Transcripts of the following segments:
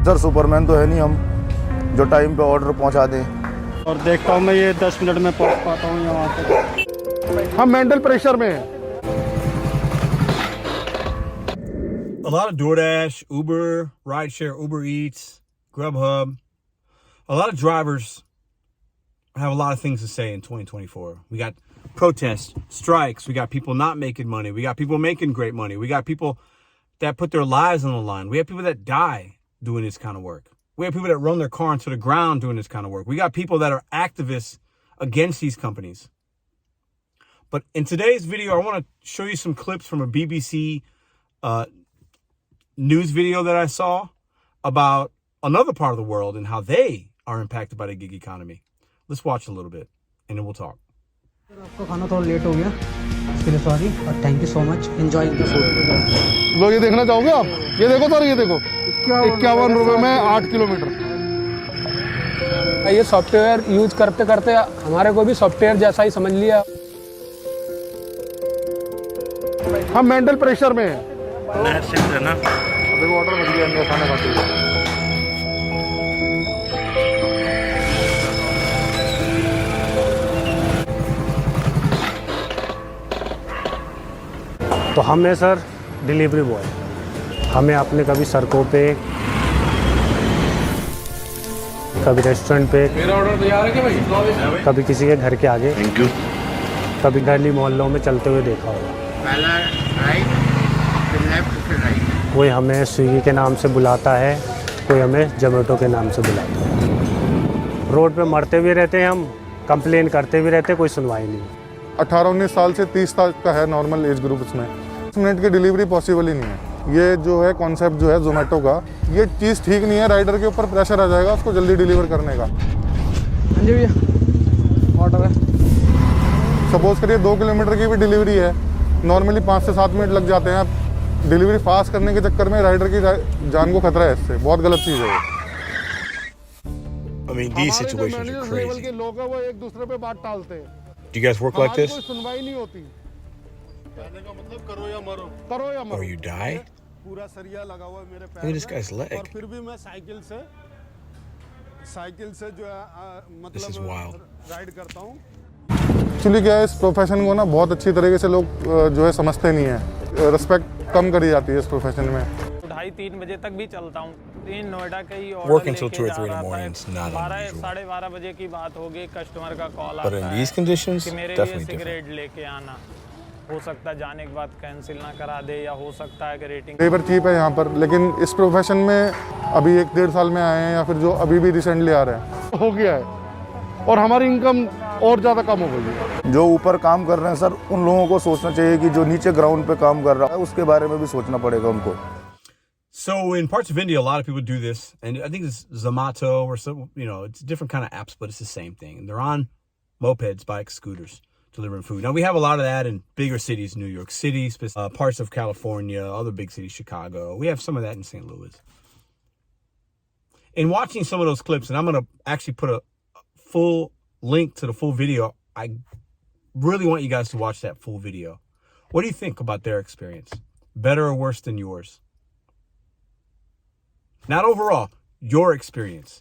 Sir Superman तो है नहीं हम जो टाइम पे ऑर्डर पहुंचा दें। और देखता हूँ मैं ये 10 मिनट में पहुँच पाता हूँ यहाँ तक। हम मेंटल प्रेशर में हैं। A lot of DoorDash, Uber, rideshare, Uber Eats, Grubhub. A lot of drivers have a lot of things to say in 2024. We got protests, strikes. We got people not making money. We got people making great money. We got people that put their lives on the line. We have people that die doing this kind of work. We have people that run their car into the ground doing this kind of work. We got people that are activists against these companies. But in today's video, I want to show you some clips from a BBC news video that I saw about another part of the world and how they are impacted by the gig economy. Let's watch a little bit and then we'll talk. आपका खाना थोड़ा late हो गया, इसके लिए sorry और thank you so much. Enjoy the food. लो ये देखना चाहोगे आप? ये देखो सर, ये देखो 51 रुपए में 8 किलोमीटर। ये सॉफ्टवेयर यूज करते करते हमारे को भी सॉफ्टवेयर जैसा ही समझ लिया। हम मेंटल प्रेशर में हैं। है ना, अभी वो ऑर्डर बन गया खाने का। तो हम हैं सर डिलीवरी बॉय। हमें आपने कभी सड़कों पे, कभी रेस्टोरेंट पे, मेरा ऑर्डर तैयार है क्या भाई? कभी किसी के घर के आगे, थैंक यू। कभी गली मोहल्लों में चलते हुए देखा होगा। पहला राइट, फिर लेफ्ट, फिर राइट। कोई हमें स्विगी के नाम से बुलाता है, कोई हमें जोमेटो के नाम से बुलाता है। रोड पे मरते भी रहते हैं हम, कंप्लेन करते भी रहते हैं, कोई सुनवाई नहीं। 18-19 साल से 30 साल का है नॉर्मल एज ग्रुप। इसमें 10 मिनट की डिलीवरी पॉसिबल ही नहीं है। ये जो है कॉन्सेप्ट जो है जोमेटो का, ये चीज़ ठीक नहीं है। राइडर के ऊपर प्रेशर आ जाएगा उसको जल्दी डिलीवर करने का। हाँ जी भैया, ऑर्डर है। सपोज करिए 2 किलोमीटर की भी डिलीवरी है, नॉर्मली 5 से 7 मिनट लग जाते हैं। आप डिलीवरी फास्ट करने के चक्कर में राइडर की जान को खतरा है। इससे बहुत गलत चीज़ है। I mean, these situations are crazy. के लोग हैं वो एक दूसरे पे बात टालते हैं। Do you guys work like this? कोई सुनवाई नहीं होती। कहने का मतलब करो या मरो, करो या मरो। Or you die? पूरा सरिया लगा हुआ है मेरे पैर Look at this guy's में, leg. और फिर भी मैं साइकिल से जो है This is wild. राइड करता हूँ। एक्चुअली क्या है, इस प्रोफेशन को ना बहुत अच्छी तरीके से लोग जो है समझते नहीं है। रिस्पेक्ट कम करी जाती है इस प्रोफेशन में। 2:30-3 बजे तक भी चलता हूँ। नोएडा का ही Working till 2 or 3 in the morning is not unusual. 12:30 बजे की बात होगी, कस्टमर का कॉल But in आता these है conditions, कि मेरे लिए definitely different. सिगरेट लेके आना। हो सकता है जाने के बाद कैंसिल ना करा दे, या हो सकता है कि रेटिंग लेबर चीप है यहाँ पर, लेकिन इस प्रोफेशन में अभी 1-1.5 साल में आए हैं या फिर जो अभी भी रिसेंटली आ रहे हैं, हो गया है और हमारी इनकम और ज़्यादा कम हो गई है। जो ऊपर काम कर रहे हैं सर, उन लोगों को सोचना चाहिए कि जो नीचे ग्राउंड पे काम कर रहा है उसके बारे में भी सोचना पड़ेगा उनको। So in parts of India, a lot of people do this, and I think it's Zomato or some, it's different kind of apps, but it's the same thing. And they're on mopeds, bikes, scooters, delivering food. Now we have a lot of that in bigger cities, New York City, parts of California, other big cities, Chicago. We have some of that in St. Louis. In watching some of those clips, and I'm going to actually put a full link to the full video. I really want you guys to watch that full video. What do you think about their experience? Better or worse than yours? Not overall, your experience.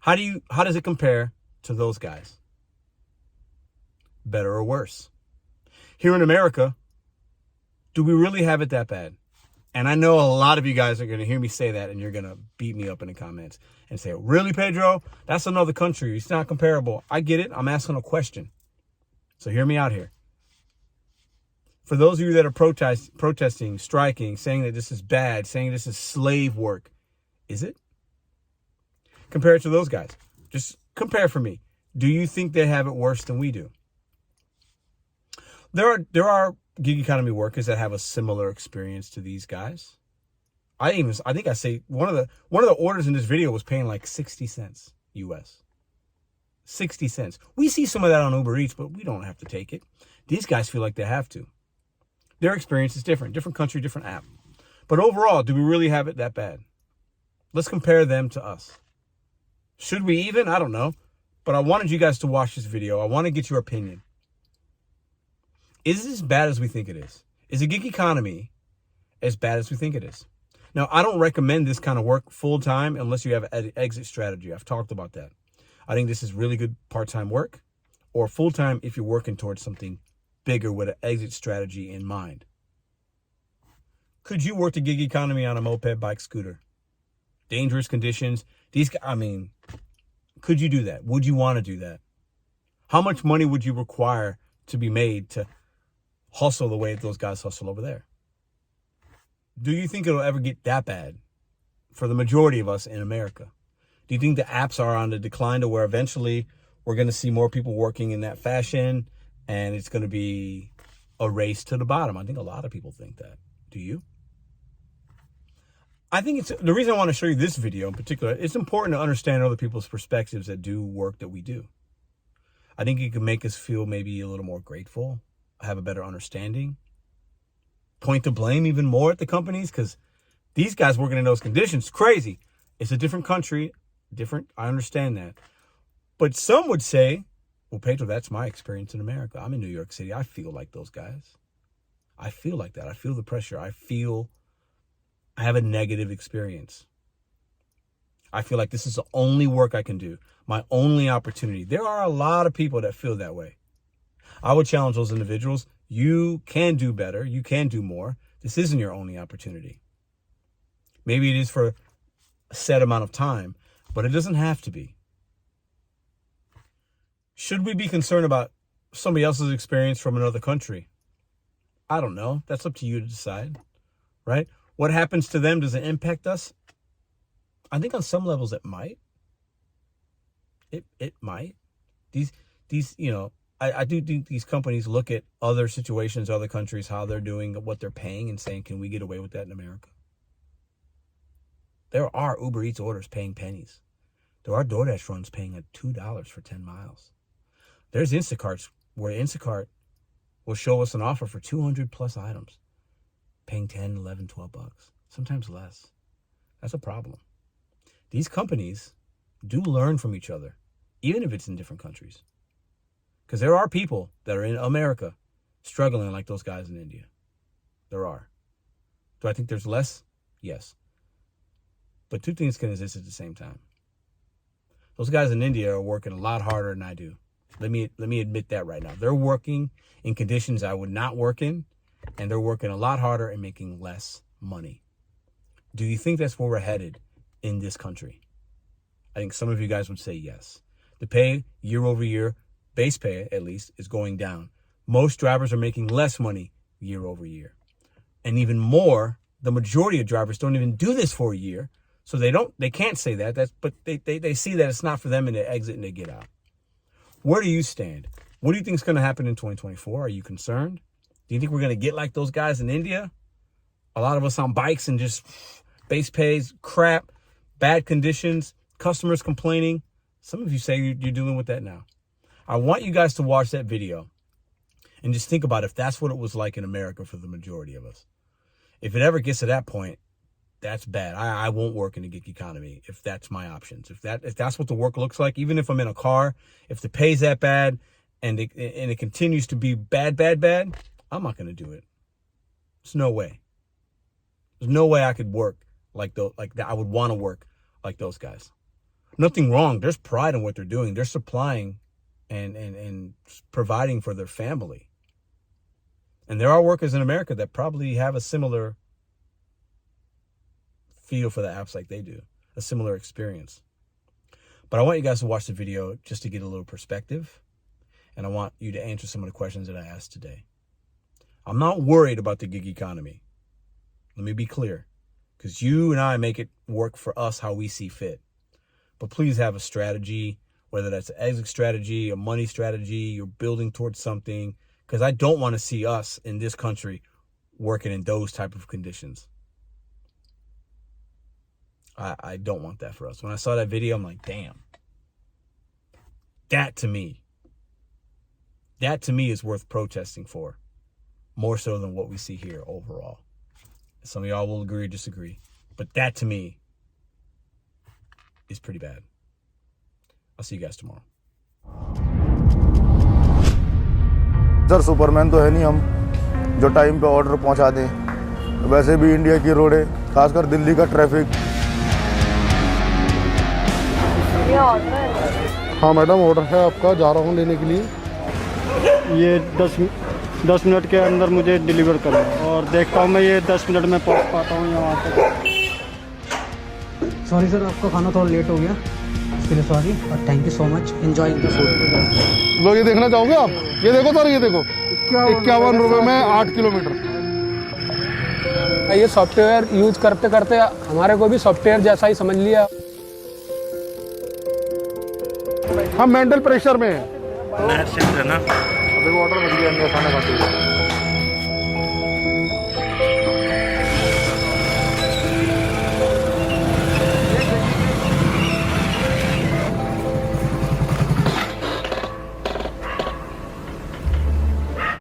How does it compare to those guys? Better or worse? Here in America, do we really have it that bad? And I know a lot of you guys are going to hear me say that and you're going to beat me up in the comments and say, really, Pedro? That's another country. It's not comparable. I get it. I'm asking a question. So hear me out here. For those of you that are protesting, striking, saying that this is bad, saying this is slave work, is it? Compare it to those guys. Just compare for me. Do you think they have it worse than we do? There are gig economy workers that have a similar experience to these guys. I think I say one of the orders in this video was paying like 60 cents US. 60 cents. We see some of that on Uber Eats, but we don't have to take it. These guys feel like they have to. Their experience is different country, different app. But overall, do we really have it that bad? Let's compare them to us. Should we even? I don't know. But I wanted you guys to watch this video. I want to get your opinion. Is it as bad as we think it is? Is the gig economy as bad as we think it is? Now, I don't recommend this kind of work full-time unless you have an exit strategy. I've talked about that. I think this is really good part-time work, or full-time if you're working towards something bigger with an exit strategy in mind. Could you work the gig economy on a moped, bike, scooter? Dangerous conditions. Could you do that? Would you want to do that? How much money would you require to be made to hustle the way those guys hustle over there? Do you think it'll ever get that bad for the majority of us in America? Do you think the apps are on the decline to where eventually we're going to see more people working in that fashion and it's going to be a race to the bottom? I think a lot of people think that. Do you? I think it's the reason I want to show you this video in particular. It's important to understand other people's perspectives that do work that we do. I think it can make us feel maybe a little more grateful, have a better understanding, point the blame even more at the companies, because these guys working in those conditions, crazy. It's a different country, different. I understand that. But some would say, well, Pedro, that's my experience in America. I'm in New York City. I feel like those guys. I feel like that. I feel the pressure. I have a negative experience. I feel like this is the only work I can do, my only opportunity. There are a lot of people that feel that way. I would challenge those individuals. You can do better. You can do more. This isn't your only opportunity. Maybe it is for a set amount of time, but it doesn't have to be. Should we be concerned about somebody else's experience from another country? I don't know. That's up to you to decide, right? What happens to them? Does it impact us? I think on some levels it might. It might. These I do think these companies look at other situations, other countries, how they're doing, what they're paying, and saying, can we get away with that in America? There are Uber Eats orders paying pennies. There are DoorDash runs paying at $2 for 10 miles. There's Instacarts where Instacart will show us an offer for 200 plus items, paying 10, 11, 12 bucks, sometimes less. That's a problem. These companies do learn from each other, even if it's in different countries. Because there are people that are in America struggling like those guys in India. There are. Do I think there's less? Yes. But two things can exist at the same time. Those guys in India are working a lot harder than I do. Let me admit that right now. They're working in conditions I would not work in, and they're working a lot harder and making less money. Do you think that's where we're headed in this country? I think some of you guys would say yes. The pay year over year, base pay at least, is going down. Most drivers are making less money year over year. And even more, the majority of drivers don't even do this for a year. So they can't say that. But they see that it's not for them and they exit and they get out. Where do you stand? What do you think is going to happen in 2024? Are you concerned? Do you think we're going to get like those guys in India? A lot of us on bikes and just base pays, crap, bad conditions, customers complaining. Some of you say you're dealing with that now. I want you guys to watch that video and just think about if that's what it was like in America for the majority of us. If it ever gets to that point, that's bad. I won't work in the gig economy if that's my options. If that's what the work looks like, even if I'm in a car, if the pay's that bad and it continues to be bad, I'm not going to do it. There's no way. There's no way I could work like that. I would want to work like those guys. Nothing wrong. There's pride in what they're doing. They're supplying and providing for their family. And there are workers in America that probably have a similar feel for the apps like they do, a similar experience. But I want you guys to watch the video just to get a little perspective. And I want you to answer some of the questions that I asked today. I'm not worried about the gig economy. Let me be clear, because you and I make it work for us how we see fit. But please have a strategy, whether that's an exit strategy, a money strategy, you're building towards something, because I don't want to see us in this country working in those type of conditions. I don't want that for us. When I saw that video, I'm like, damn. That to me is worth protesting for, more so than what we see here overall. Some of y'all will agree or disagree, but that to me is pretty bad. I'll see you guys tomorrow. Sir Superman तो है नहीं हम जो time पे order पहुंचा दें वैसे भी इंडिया की रोड है, खासकर दिल्ली का ट्रैफिक। हाँ मैडम, ऑर्डर है आपका, जा रहा हूँ लेने के लिए। ये 10 मिनट के अंदर मुझे डिलीवर करो और देखता हूँ मैं ये 10 मिनट में पहुँच पाता हूँ यहाँ तक। सॉरी सर, आपका खाना थोड़ा लेट हो गया, इसके लिए सॉरी और thank you so much. Enjoying the food. लो ये देखना चाहोगे आप? ये देखो सर, ये देखो 51 रुपये में 8 किलोमीटर। ये सॉफ्टवेयर यूज करते करते हमारे को भी सॉफ्टवेयर जैसा ही समझ लिया। हम मेंटल प्रेशर में हैं। है ना। अभी ऑर्डर बन गया, खाना खाते हैं।